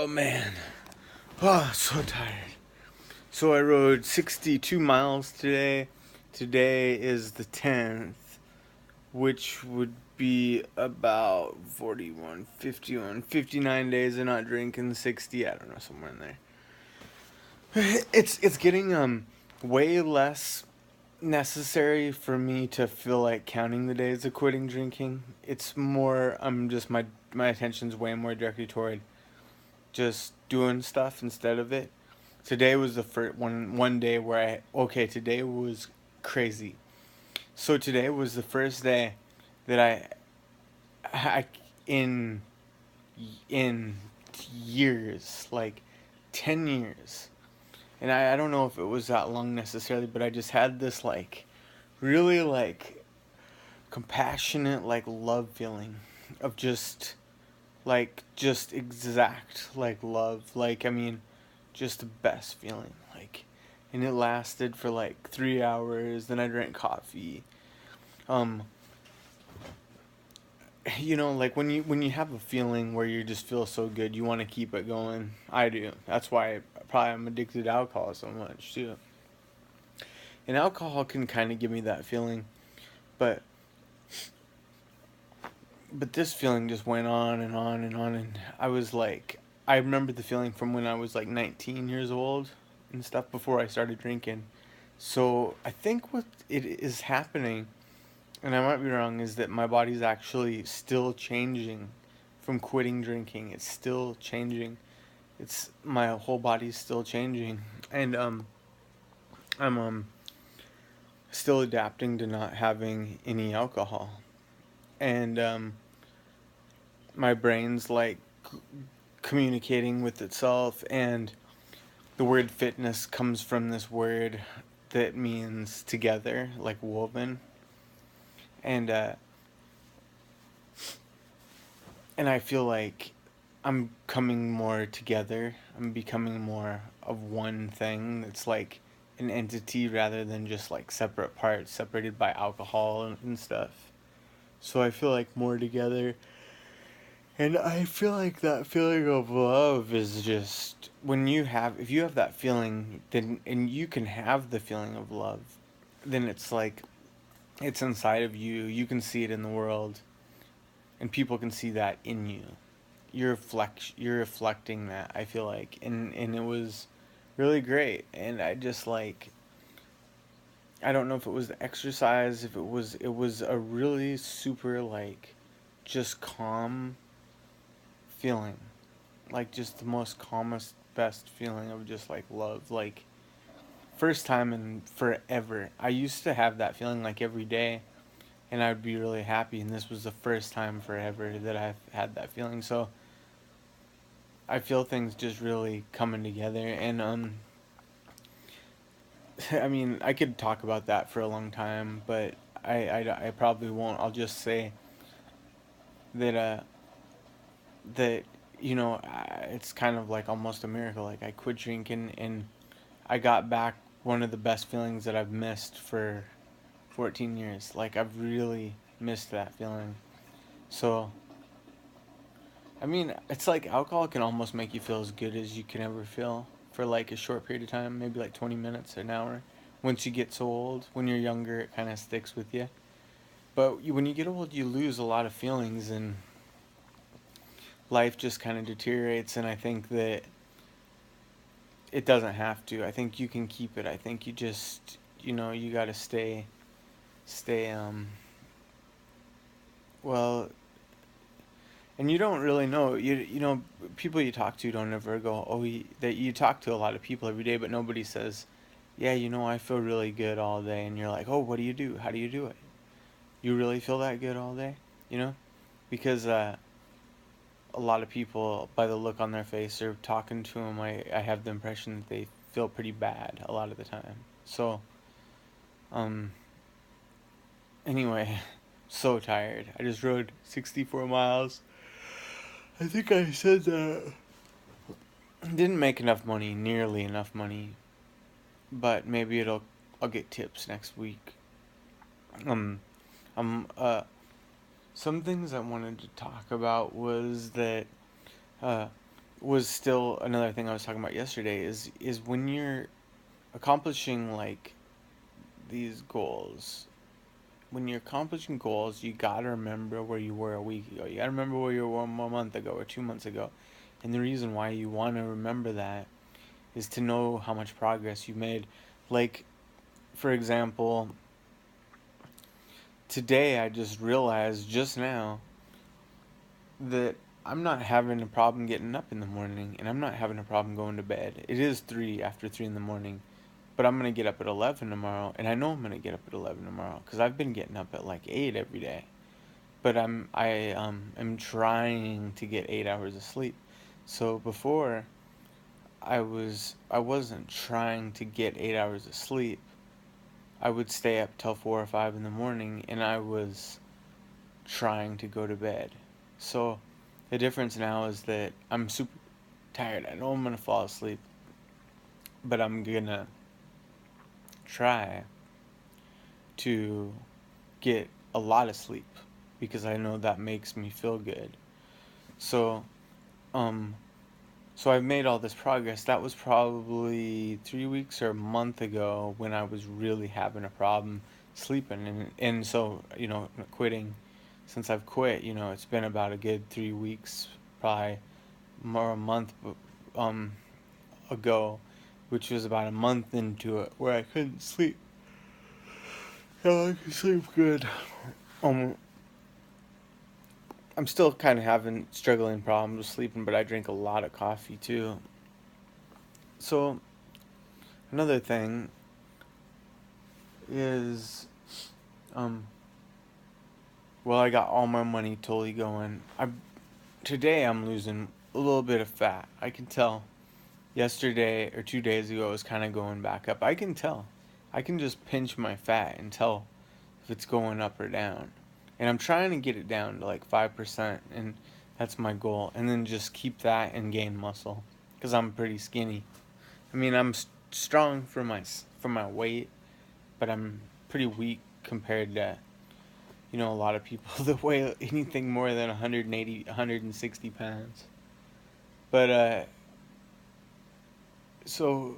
Oh man. Oh, so tired. So I rode 62 miles today. Today is the 10th, which would be about 41, 51, 59 days of not drinking, 60, I don't know, somewhere in there. It's getting way less necessary for me to feel like counting the days of quitting drinking. It's more just my attention's way more directed toward just doing stuff instead of it. Today was the first one day where today was crazy. So today was the first day that I in in years, like 10 years. And I don't know if it was that long necessarily, but I just had this like really like compassionate like love feeling of just exact like love, like I mean just the best feeling, like, and it lasted for like 3 hours. Then I drank coffee. um like when you have a feeling where you just feel so good, you want to keep it going. I do. That's why probably I'm addicted to alcohol so much too. And alcohol can kind of give me that feeling, but this feeling just went on and on and on. And I was like, I remember the feeling from when I was like 19 years old and stuff, before I started drinking. So I think what it is happening, and I might be wrong, is that my body's actually still changing from quitting drinking. It's still changing. It's my whole body's still changing, and I'm still adapting to not having any alcohol, and my brain's like communicating with itself. And the word fitness comes from this word that means together, like woven. And I feel like I'm coming more together. I'm becoming more of one thing that's like an entity rather than just like separate parts separated by alcohol and stuff. So I feel like more together. And I feel like that feeling of love is just when if you have that feeling, then, and you can have the feeling of love, then it's like it's inside of you. You can see it in the world, and people can see that in you. You're reflecting that, I feel like. And it was really great. And I just like, I don't know if it was the exercise, if it was a really super like just calm feeling, like just the most calmest, best feeling of just like love. Like first time in forever. I used to have that feeling like every day, and I would be really happy. And this was the first time forever that I've had that feeling. So I feel things just really coming together. And I mean, I could talk about that for a long time, but I probably won't. I'll just say that that it's kind of like almost a miracle. Like I quit drinking, and I got back one of the best feelings that I've missed for 14 years. Like I've really missed that feeling. So, I mean, it's like alcohol can almost make you feel as good as you can ever feel for like a short period of time, maybe like 20 minutes, an hour. Once you get so old, when you're younger, it kind of sticks with you. But when you get old, you lose a lot of feelings, and life just kind of deteriorates. And I think that it doesn't have to. I think you can keep it. I think you just, you got to stay well, and you don't really know. People you talk to don't ever go, "Oh, that you talk to a lot of people every day," but nobody says, "Yeah, I feel really good all day." And you're like, "Oh, what do you do? How do you do it? You really feel that good all day?" You know? Because a lot of people, by the look on their face or talking to them, I have the impression that they feel pretty bad a lot of the time. So, um, anyway, so tired. I just rode 64 miles. I think I said that. Didn't make enough money, nearly enough money, but maybe I'll get tips next week. Um, um, uh, some things I wanted to talk about was that, uh, was still another thing I was talking about yesterday is when you're accomplishing like these goals, when you're accomplishing goals, you gotta remember where you were a week ago. You gotta remember where you were 1 month ago or 2 months ago. And the reason why you want to remember that is to know how much progress you made. Like, for example, today I just realized just now that I'm not having a problem getting up in the morning and I'm not having a problem going to bed. It is 3 after 3 in the morning, but I'm going to get up at 11 tomorrow, and I know I'm going to get up at 11 tomorrow cuz I've been getting up at like 8 every day. But I am trying to get 8 hours of sleep. So before I wasn't trying to get 8 hours of sleep. I would stay up till 4 or 5 in the morning and I was trying to go to bed. So the difference now is that I'm super tired. I know I'm gonna fall asleep, but I'm gonna try to get a lot of sleep because I know that makes me feel good. So, um, so I've made all this progress. That was probably 3 weeks or a month ago when I was really having a problem sleeping, and so quitting. Since I've quit, it's been about a good 3 weeks, probably more a month um ago, which was about a month into it, where I couldn't sleep. Yeah, I could sleep good. Um, I'm still kind of having struggling problems with sleeping, but I drink a lot of coffee too. So another thing is, um, well, I got all my money totally going. Today I'm losing a little bit of fat. I can tell. Yesterday or 2 days ago, it was kind of going back up. I can tell. I can just pinch my fat and tell if it's going up or down. And I'm trying to get it down to like 5%, and that's my goal. And then just keep that and gain muscle, because I'm pretty skinny. I mean, I'm strong for my weight, but I'm pretty weak compared to a lot of people that weigh anything more than 180, 160 pounds. But so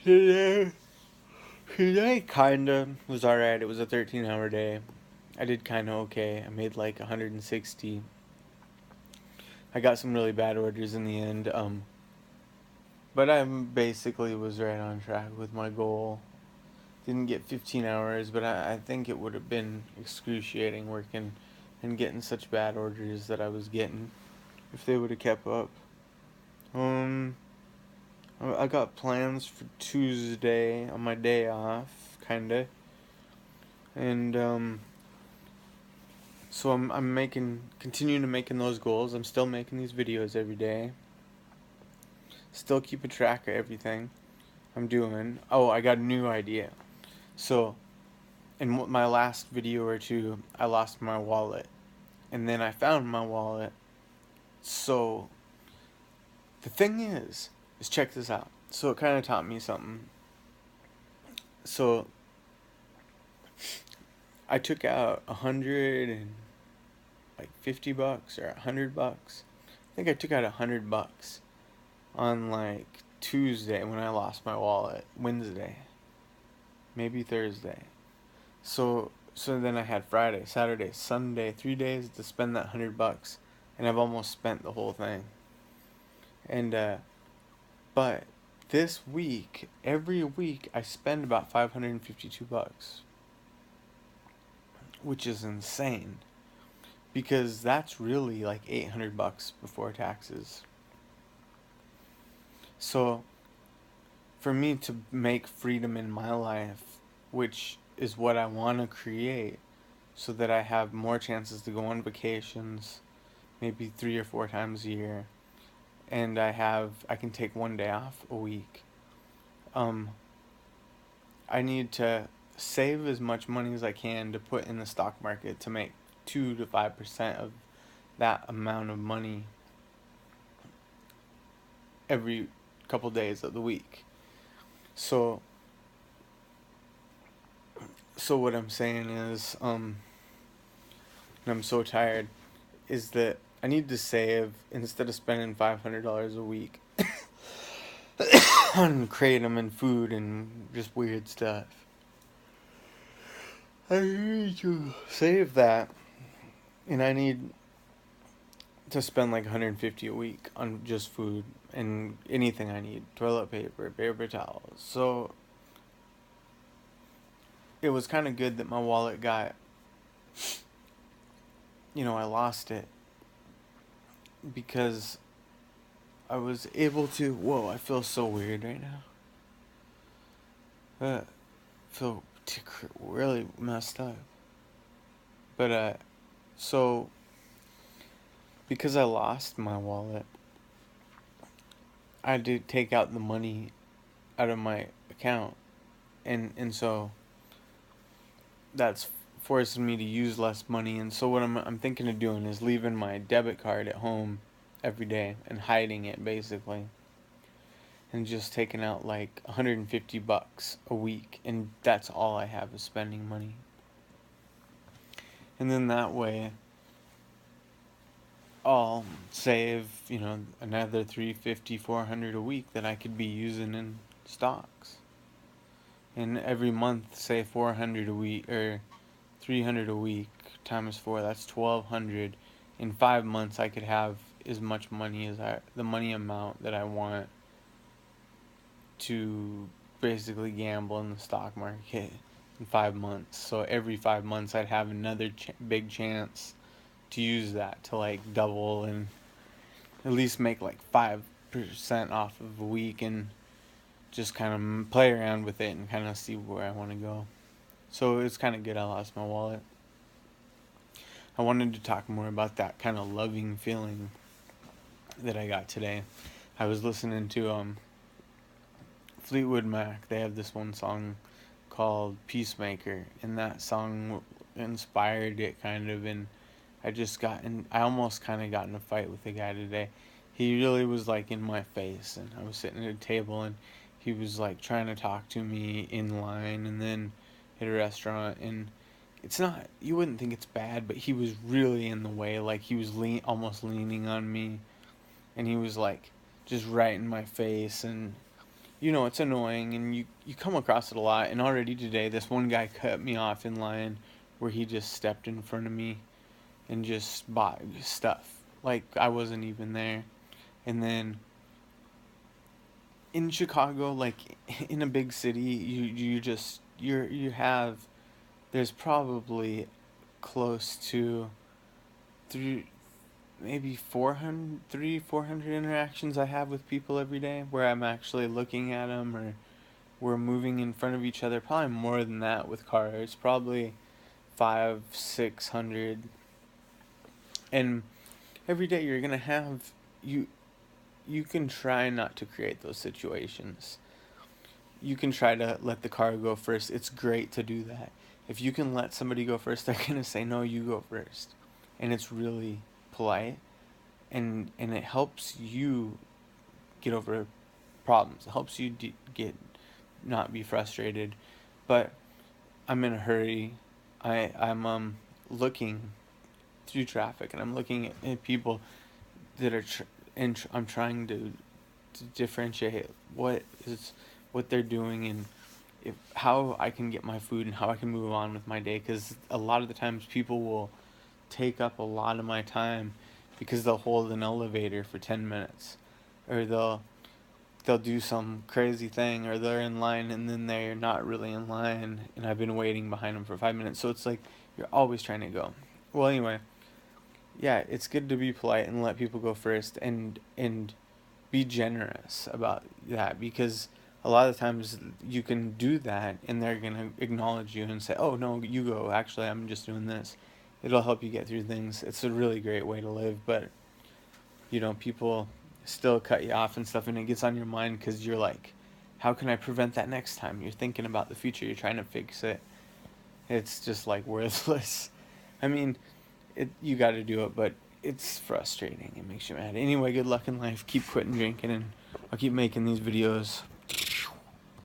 today, today kinda was alright. It was a 13-hour day. I did kind of okay. I made like 160. I got some really bad orders in the end. But I basically was right on track with my goal. Didn't get 15 hours, but I think it would have been excruciating working and getting such bad orders that I was getting if they would have kept up. Um, I got plans for Tuesday on my day off, kinda, and so I'm continuing to making those goals. I'm still making these videos every day. Still keeping track of everything I'm doing. Oh, I got a new idea. So in my last video or two, I lost my wallet, and then I found my wallet. So the thing is check this out. So it kind of taught me something. So I took out 150 bucks or $100. I think I took out $100 on like Tuesday when I lost my wallet. Wednesday, maybe Thursday. So then I had Friday, Saturday, Sunday, 3 days to spend that $100, and I've almost spent the whole thing. And but this week, every week, I spend about 552 bucks, which is insane because that's really like 800 bucks before taxes. So for me to make freedom in my life, which is what I want to create, so that I have more chances to go on vacations, maybe 3 or 4 times a year, and I can take one day off a week. Um, I need to save as much money as I can to put in the stock market to make 2 to 5% of that amount of money every couple days of the week. So so what I'm saying is, and I'm so tired, is that I need to save instead of spending $500 a week on kratom and food and just weird stuff. I need to save that, and I need to spend like 150 a week on just food and anything I need, toilet paper, paper towels. So it was kind of good that my wallet got, I lost it because I was able to. Whoa, I feel so weird right now. Feel really messed up. But so because I lost my wallet, I had to take out the money out of my account, and so that's forcing me to use less money. And so what I'm thinking of doing is leaving my debit card at home every day and hiding it basically, and just taking out like $150 a week, and that's all I have is spending money. And then that way I'll save, another 350, 400 a week that I could be using in stocks. And every month, say 400 a week or 300 a week times 4, that's 1200. In 5 months I could have as much money as the money amount that I want to basically gamble in the stock market in 5 months. So every 5 months I'd have another big chance to use that to like double and at least make like 5% off of a week, and just kind of play around with it and kind of see where I want to go. So it's kind of good I lost my wallet. I wanted to talk more about that kind of loving feeling that I got today. I was listening to Fleetwood Mac. They have this one song called Peacemaker, and that song inspired it kind of, and I almost kind of got in a fight with the guy today. He really was like in my face, and I was sitting at a table, and he was like trying to talk to me in line and then at a restaurant, and it's not, you wouldn't think it's bad, but he was really in the way. Like he was almost leaning on me, and he was like just right in my face, and it's annoying, and you come across it a lot. And already today this one guy cut me off in line where he just stepped in front of me and just bought stuff like I wasn't even there. And then in Chicago, like in a big city, you have, there's probably close to three, maybe 400 interactions I have with people every day where I'm actually looking at them, or we're moving in front of each other. Probably more than that with cars, probably 500-600. And every day you're gonna have, you can try not to create those situations. You can try to let the car go first. It's great to do that. If you can let somebody go first, they're gonna say no, you go first, and it's really polite, and it helps you get over problems. It helps you get not be frustrated. But I'm in a hurry. I'm looking through traffic, and I'm looking at people that are and I'm trying to differentiate what they're doing, and how I can get my food and how I can move on with my day. Because a lot of the times people will take up a lot of my time because they'll hold an elevator for 10 minutes, or they'll do some crazy thing, or they're in line and then they're not really in line, and I've been waiting behind them for 5 minutes. So it's like you're always trying to go. Well, anyway, yeah, it's good to be polite and let people go first, and be generous about that, because a lot of times you can do that and they're going to acknowledge you and say, "Oh, no, you go. Actually, I'm just doing this." It'll help you get through things. It's a really great way to live, but people still cut you off and stuff, and it gets on your mind because you're like, how can I prevent that next time? You're thinking about the future. You're trying to fix it. It's just like worthless. I mean, you got to do it, but it's frustrating. It makes you mad. Anyway, good luck in life. Keep quitting drinking, and I'll keep making these videos.